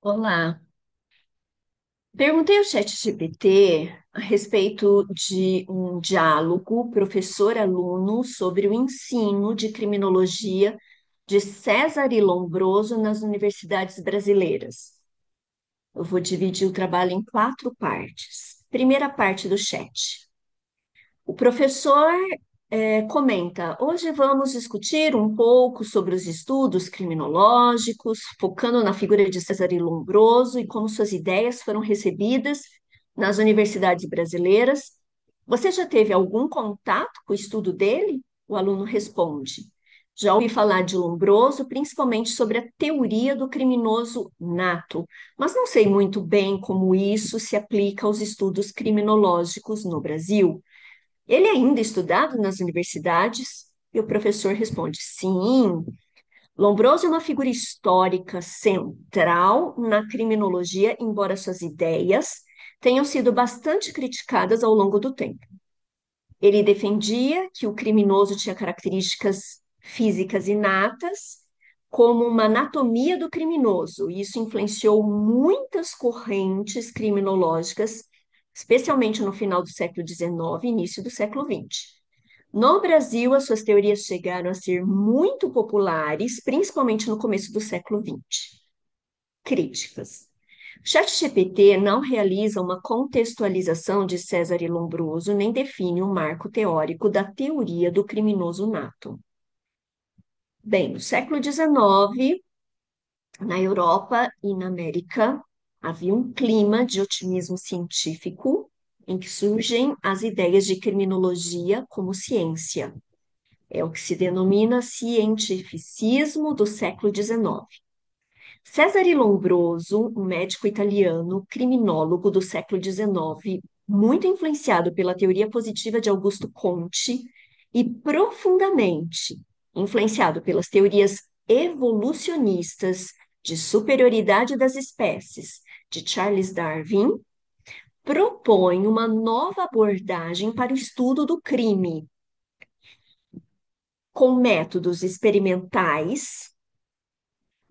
Olá. Perguntei ao ChatGPT a respeito de um diálogo professor-aluno sobre o ensino de criminologia de César e Lombroso nas universidades brasileiras. Eu vou dividir o trabalho em quatro partes. Primeira parte do chat. O professor comenta: hoje vamos discutir um pouco sobre os estudos criminológicos, focando na figura de César e Lombroso e como suas ideias foram recebidas nas universidades brasileiras. Você já teve algum contato com o estudo dele? O aluno responde: já ouvi falar de Lombroso, principalmente sobre a teoria do criminoso nato, mas não sei muito bem como isso se aplica aos estudos criminológicos no Brasil. Ele é ainda estudado nas universidades? E o professor responde: sim. Lombroso é uma figura histórica central na criminologia, embora suas ideias tenham sido bastante criticadas ao longo do tempo. Ele defendia que o criminoso tinha características físicas inatas, como uma anatomia do criminoso. Isso influenciou muitas correntes criminológicas, especialmente no final do século XIX e início do século XX. No Brasil, as suas teorias chegaram a ser muito populares, principalmente no começo do século XX. Críticas. O ChatGPT não realiza uma contextualização de César e Lombroso, nem define um marco teórico da teoria do criminoso nato. Bem, no século XIX, na Europa e na América, havia um clima de otimismo científico em que surgem as ideias de criminologia como ciência. É o que se denomina cientificismo do século XIX. Cesare Lombroso, um médico italiano, criminólogo do século XIX, muito influenciado pela teoria positiva de Augusto Conte e profundamente influenciado pelas teorias evolucionistas de superioridade das espécies de Charles Darwin, propõe uma nova abordagem para o estudo do crime, com métodos experimentais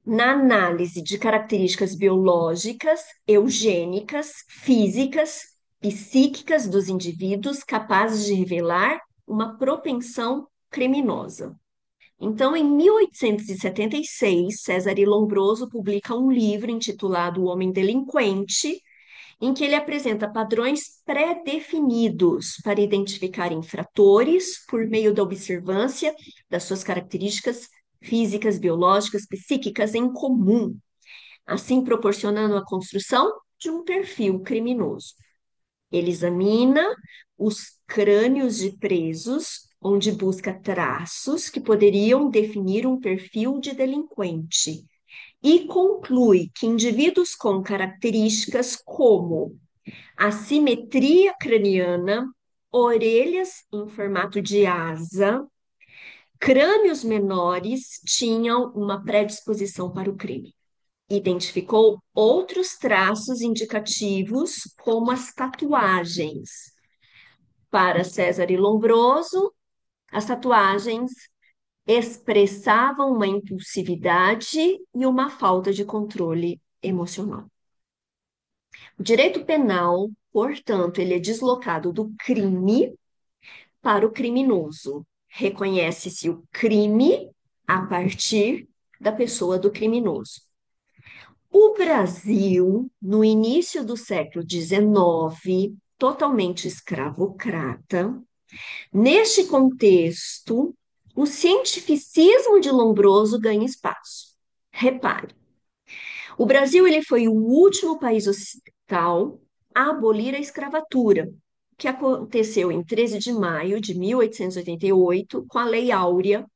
na análise de características biológicas, eugênicas, físicas, psíquicas dos indivíduos capazes de revelar uma propensão criminosa. Então, em 1876, Cesare Lombroso publica um livro intitulado O Homem Delinquente, em que ele apresenta padrões pré-definidos para identificar infratores por meio da observância das suas características físicas, biológicas, psíquicas em comum, assim proporcionando a construção de um perfil criminoso. Ele examina os crânios de presos, onde busca traços que poderiam definir um perfil de delinquente, e conclui que indivíduos com características como assimetria craniana, orelhas em formato de asa, crânios menores tinham uma predisposição para o crime. Identificou outros traços indicativos, como as tatuagens. Para César e Lombroso, as tatuagens expressavam uma impulsividade e uma falta de controle emocional. O direito penal, portanto, ele é deslocado do crime para o criminoso. Reconhece-se o crime a partir da pessoa do criminoso. O Brasil, no início do século XIX, totalmente escravocrata, neste contexto, o cientificismo de Lombroso ganha espaço. Repare, o Brasil ele foi o último país ocidental a abolir a escravatura, que aconteceu em 13 de maio de 1888, com a Lei Áurea,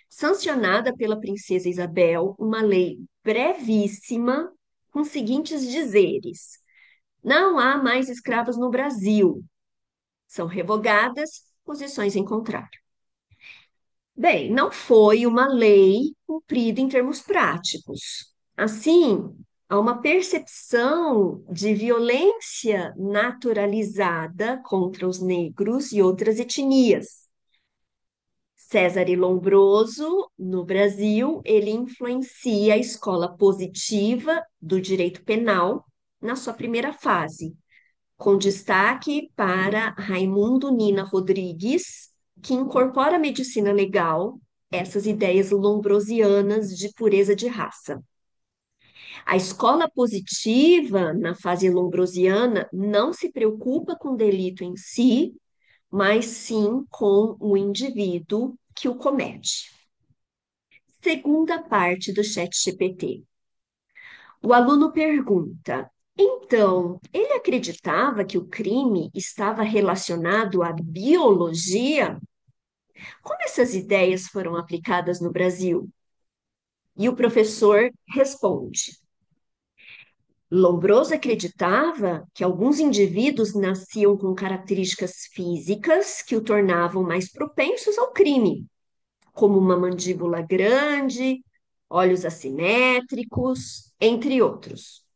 sancionada pela princesa Isabel, uma lei brevíssima, com os seguintes dizeres: não há mais escravos no Brasil. São revogadas posições em contrário. Bem, não foi uma lei cumprida em termos práticos. Assim, há uma percepção de violência naturalizada contra os negros e outras etnias. César Lombroso, no Brasil, ele influencia a escola positiva do direito penal na sua primeira fase, com destaque para Raimundo Nina Rodrigues, que incorpora à medicina legal essas ideias lombrosianas de pureza de raça. A escola positiva, na fase lombrosiana, não se preocupa com o delito em si, mas sim com o indivíduo que o comete. Segunda parte do chat GPT. O aluno pergunta: então, ele acreditava que o crime estava relacionado à biologia? Como essas ideias foram aplicadas no Brasil? E o professor responde: Lombroso acreditava que alguns indivíduos nasciam com características físicas que o tornavam mais propensos ao crime, como uma mandíbula grande, olhos assimétricos, entre outros.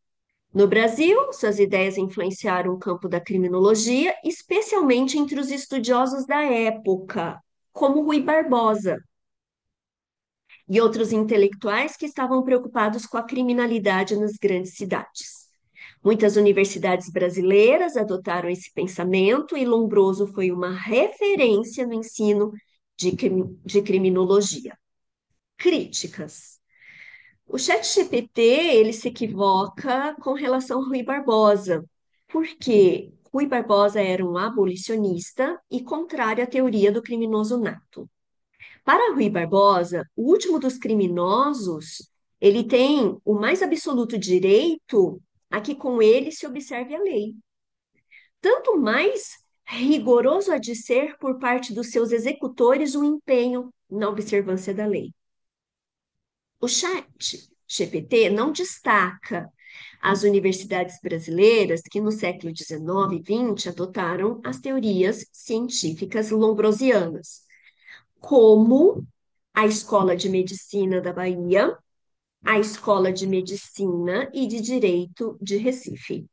No Brasil, suas ideias influenciaram o campo da criminologia, especialmente entre os estudiosos da época, como Rui Barbosa e outros intelectuais que estavam preocupados com a criminalidade nas grandes cidades. Muitas universidades brasileiras adotaram esse pensamento e Lombroso foi uma referência no ensino de criminologia. Críticas. O ChatGPT, ele se equivoca com relação a Rui Barbosa, porque Rui Barbosa era um abolicionista e contrário à teoria do criminoso nato. Para Rui Barbosa, o último dos criminosos, ele tem o mais absoluto direito a que com ele se observe a lei. Tanto mais rigoroso há de ser por parte dos seus executores o empenho na observância da lei. O chat GPT não destaca as universidades brasileiras que no século XIX e XX adotaram as teorias científicas lombrosianas, como a Escola de Medicina da Bahia, a Escola de Medicina e de Direito de Recife.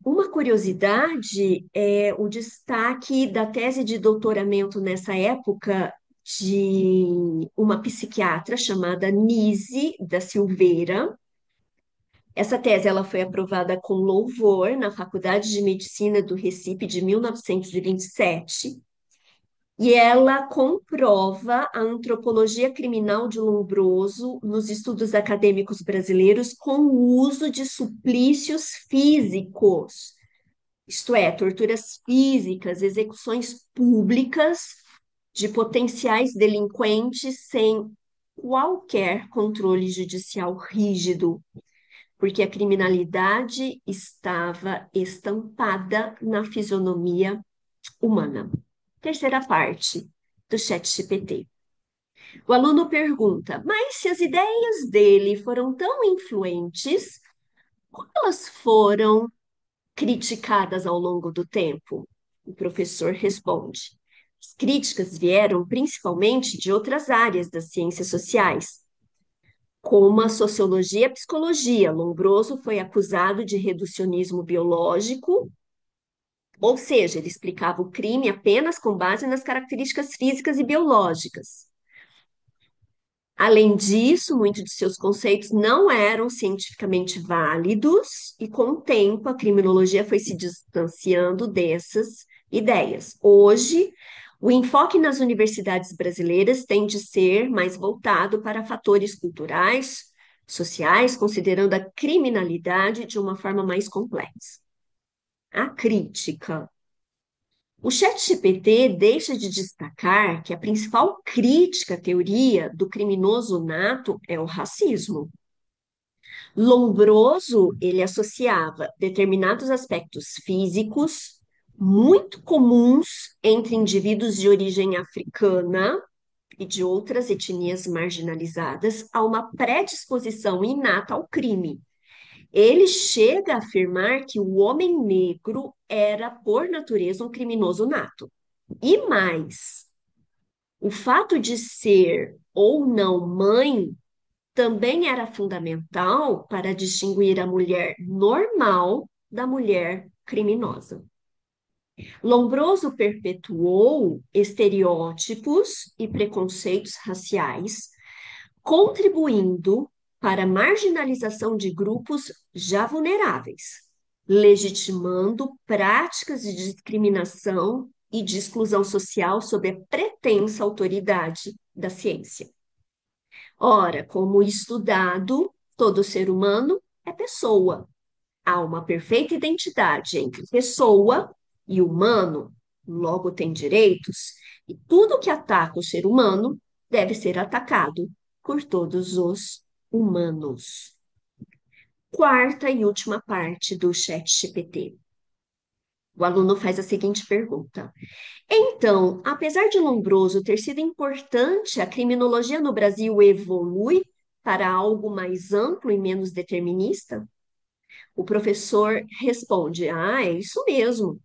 Uma curiosidade é o destaque da tese de doutoramento nessa época de uma psiquiatra chamada Nise da Silveira. Essa tese ela foi aprovada com louvor na Faculdade de Medicina do Recife de 1927 e ela comprova a antropologia criminal de Lombroso nos estudos acadêmicos brasileiros com o uso de suplícios físicos, isto é, torturas físicas, execuções públicas de potenciais delinquentes sem qualquer controle judicial rígido, porque a criminalidade estava estampada na fisionomia humana. Terceira parte do ChatGPT. O aluno pergunta: mas se as ideias dele foram tão influentes, como elas foram criticadas ao longo do tempo? O professor responde: as críticas vieram principalmente de outras áreas das ciências sociais, como a sociologia e a psicologia. Lombroso foi acusado de reducionismo biológico, ou seja, ele explicava o crime apenas com base nas características físicas e biológicas. Além disso, muitos de seus conceitos não eram cientificamente válidos, e com o tempo a criminologia foi se distanciando dessas ideias. Hoje, o enfoque nas universidades brasileiras tem de ser mais voltado para fatores culturais, sociais, considerando a criminalidade de uma forma mais complexa. A crítica. O ChatGPT deixa de destacar que a principal crítica à teoria do criminoso nato é o racismo. Lombroso, ele associava determinados aspectos físicos muito comuns entre indivíduos de origem africana e de outras etnias marginalizadas a uma predisposição inata ao crime. Ele chega a afirmar que o homem negro era, por natureza, um criminoso nato. E mais, o fato de ser ou não mãe também era fundamental para distinguir a mulher normal da mulher criminosa. Lombroso perpetuou estereótipos e preconceitos raciais, contribuindo para a marginalização de grupos já vulneráveis, legitimando práticas de discriminação e de exclusão social sob a pretensa autoridade da ciência. Ora, como estudado, todo ser humano é pessoa. Há uma perfeita identidade entre pessoa e humano, logo tem direitos, e tudo que ataca o ser humano deve ser atacado por todos os humanos. Quarta e última parte do chat GPT. O aluno faz a seguinte pergunta: então, apesar de Lombroso ter sido importante, a criminologia no Brasil evolui para algo mais amplo e menos determinista? O professor responde: ah, é isso mesmo.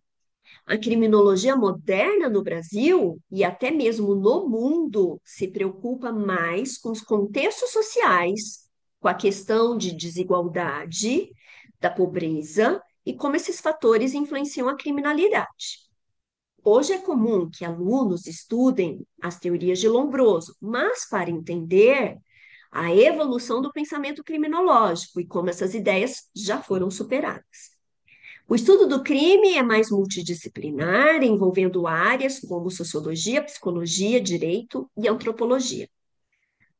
A criminologia moderna no Brasil e até mesmo no mundo se preocupa mais com os contextos sociais, com a questão de desigualdade, da pobreza e como esses fatores influenciam a criminalidade. Hoje é comum que alunos estudem as teorias de Lombroso, mas para entender a evolução do pensamento criminológico e como essas ideias já foram superadas. O estudo do crime é mais multidisciplinar, envolvendo áreas como sociologia, psicologia, direito e antropologia.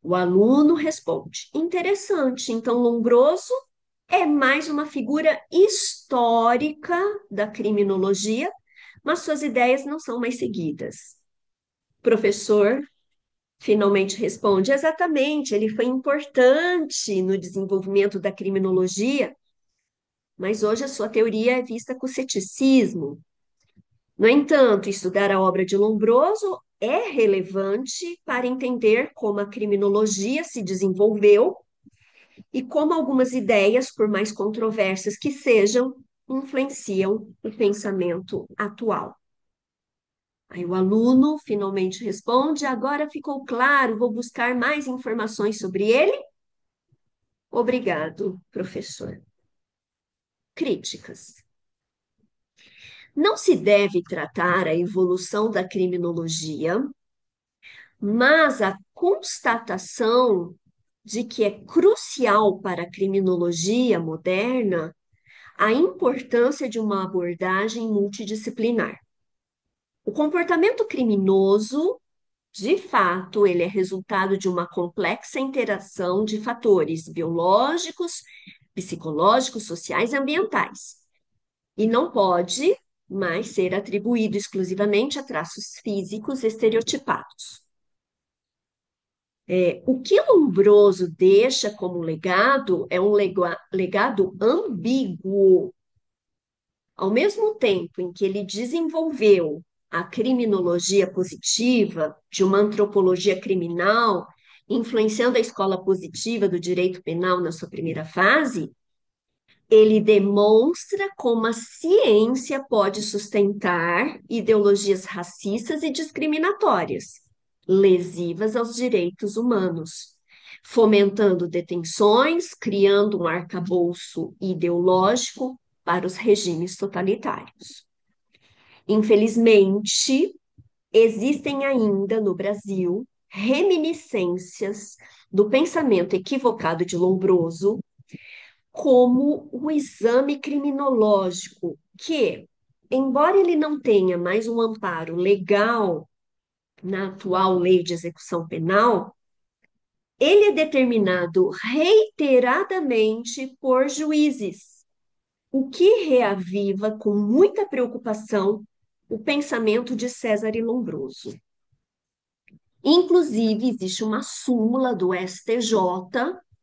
O aluno responde: interessante, então Lombroso é mais uma figura histórica da criminologia, mas suas ideias não são mais seguidas. O professor finalmente responde: exatamente, ele foi importante no desenvolvimento da criminologia, mas hoje a sua teoria é vista com ceticismo. No entanto, estudar a obra de Lombroso é relevante para entender como a criminologia se desenvolveu e como algumas ideias, por mais controversas que sejam, influenciam o pensamento atual. Aí o aluno finalmente responde: agora ficou claro, vou buscar mais informações sobre ele. Obrigado, professor. Críticas. Não se deve tratar a evolução da criminologia, mas a constatação de que é crucial para a criminologia moderna a importância de uma abordagem multidisciplinar. O comportamento criminoso, de fato, ele é resultado de uma complexa interação de fatores biológicos, psicológicos, sociais e ambientais, e não pode mais ser atribuído exclusivamente a traços físicos estereotipados. O que Lombroso deixa como legado é um legado ambíguo. Ao mesmo tempo em que ele desenvolveu a criminologia positiva, de uma antropologia criminal, influenciando a escola positiva do direito penal na sua primeira fase, ele demonstra como a ciência pode sustentar ideologias racistas e discriminatórias, lesivas aos direitos humanos, fomentando detenções, criando um arcabouço ideológico para os regimes totalitários. Infelizmente, existem ainda no Brasil reminiscências do pensamento equivocado de Lombroso como o exame criminológico, que, embora ele não tenha mais um amparo legal na atual lei de execução penal, ele é determinado reiteradamente por juízes, o que reaviva com muita preocupação o pensamento de César Lombroso. Inclusive, existe uma súmula do STJ,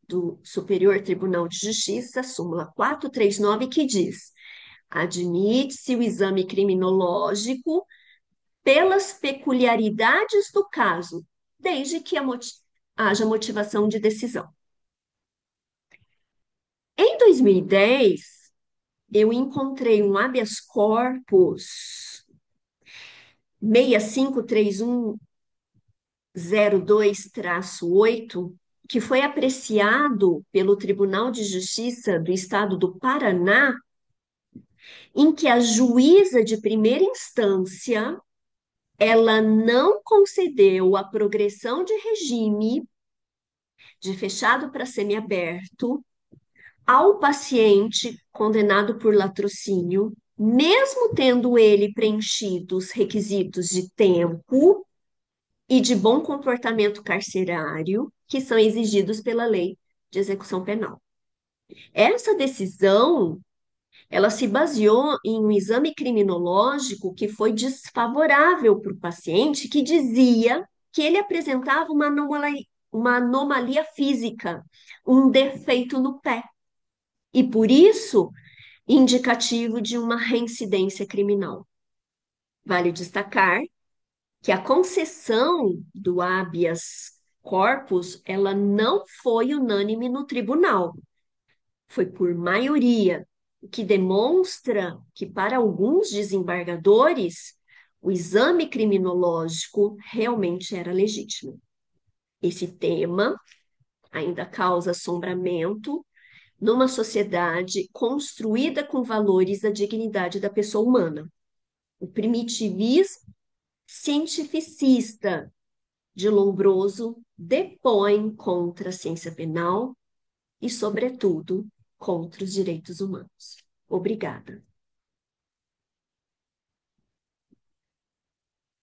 do Superior Tribunal de Justiça, súmula 439, que diz: admite-se o exame criminológico pelas peculiaridades do caso, desde que haja motivação de decisão. Em 2010, eu encontrei um habeas corpus 653102-8, que foi apreciado pelo Tribunal de Justiça do Estado do Paraná em que a juíza de primeira instância ela não concedeu a progressão de regime de fechado para semiaberto ao paciente condenado por latrocínio, mesmo tendo ele preenchido os requisitos de tempo e de bom comportamento carcerário que são exigidos pela lei de execução penal. Essa decisão, ela se baseou em um exame criminológico que foi desfavorável para o paciente, que dizia que ele apresentava uma anomalia física, um defeito no pé, e por isso indicativo de uma reincidência criminal. Vale destacar que a concessão do habeas corpus, ela não foi unânime no tribunal, foi por maioria, o que demonstra que para alguns desembargadores o exame criminológico realmente era legítimo. Esse tema ainda causa assombramento numa sociedade construída com valores da dignidade da pessoa humana. O primitivismo cientificista de Lombroso depõe contra a ciência penal e, sobretudo, contra os direitos humanos. Obrigada.